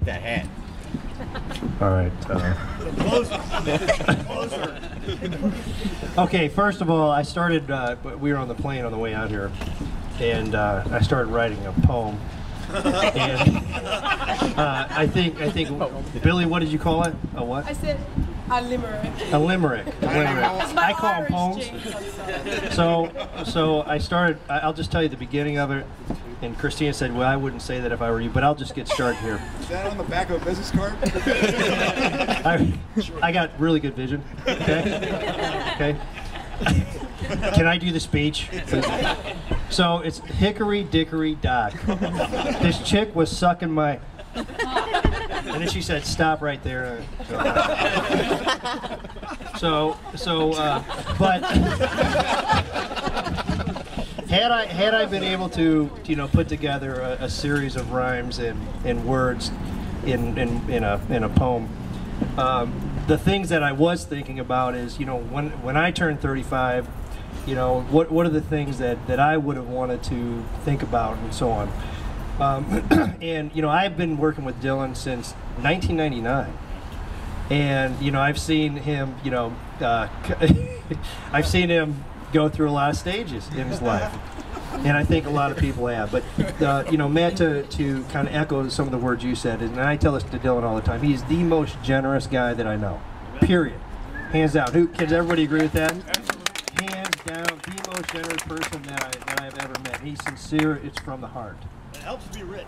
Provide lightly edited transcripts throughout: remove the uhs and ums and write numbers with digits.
That hat. All right. Okay, first of all, I started, we were on the plane on the way out here, and I started writing a poem. And I think, Billy, what did you call it? A what? I said a limerick. A limerick. I call them Irish poems. So I started, I'll just tell you the beginning of it. And Christina said, well, I wouldn't say that if I were you, but I'll just get started here. Is that on the back of a business card? I got really good vision. Okay? Can I do the speech? So it's hickory dickory dock. This chick was sucking my... And then she said, stop right there. But... Had I been able to, put together a series of rhymes and words in a poem, the things that I was thinking about is, when I turned 35, what are the things that I would have wanted to think about and so on. And I've been working with Dylan since 1999, and I've seen him, I've seen him go through a lot of stages in his life, and I think a lot of people have. But Matt, to kind of echo some of the words you said, and I tell this to Dylan all the time, he's the most generous guy that I know, period, hands down. Does everybody agree with that? Hands down, the most generous person that I've ever met. He's sincere, it's from the heart. It helps to be rich.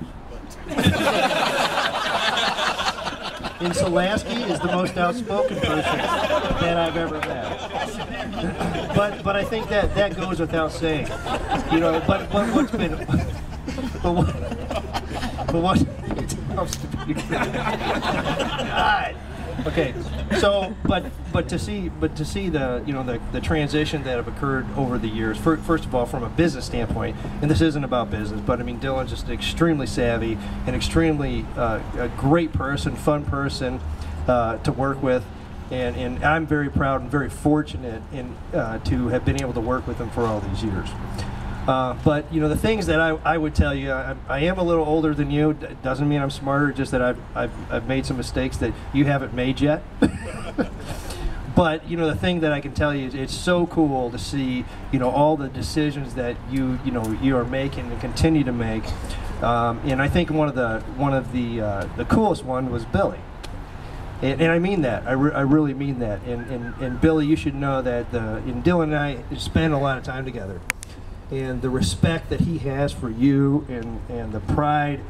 And Solaski is the most outspoken person that I've ever met. But I think that goes without saying. But what's been what it helps to be God. Okay. So but to see the the transition that have occurred over the years, first of all from a business standpoint, and this isn't about business, but I mean Dylan's just extremely savvy and extremely a great person, fun person to work with, and I'm very proud and very fortunate to have been able to work with him for all these years. But the things that I would tell you, I am a little older than you. Doesn't mean I'm smarter. Just that I've made some mistakes that you haven't made yet. But the thing that I can tell you is it's so cool to see all the decisions that you are making and continue to make. And I think one of the coolest one was Billy. And I mean that. I really mean that. And Billy, you should know that Dylan and I spend a lot of time together. And the respect that he has for you and the pride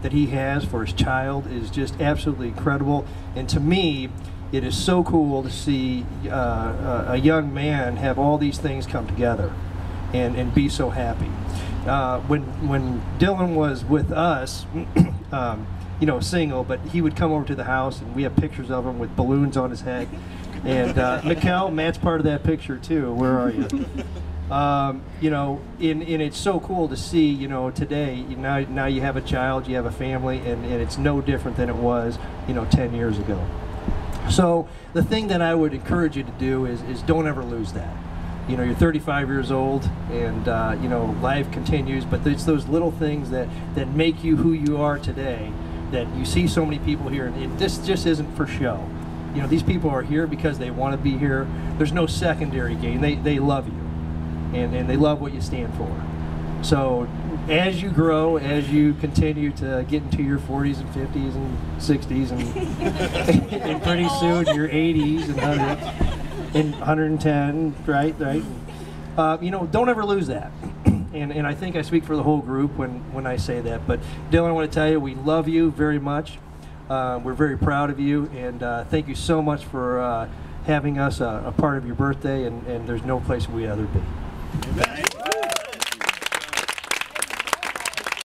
that he has for his child is just absolutely incredible. And to me, it is so cool to see a young man have all these things come together and be so happy. When Dylan was with us, single, but he would come over to the house and we have pictures of him with balloons on his head. And Mikkel, Matt's part of that picture too. Where are you? And it's so cool to see, today, now you have a child, you have a family, and it's no different than it was, 10 years ago. So the thing that I would encourage you to do is don't ever lose that. You're 35 years old, and, life continues, but it's those little things that make you who you are today, that you see so many people here, and this just isn't for show. These people are here because they want to be here. There's no secondary gain. They love you. And they love what you stand for. So as you grow, as you continue to get into your 40s and 50s and 60s and pretty soon your 80s and 100s and 110, right? Don't ever lose that. And I think I speak for the whole group when I say that. But Dylan, I want to tell you, we love you very much. We're very proud of you, and thank you so much for having us a part of your birthday, and there's no place we'd rather be. Amen.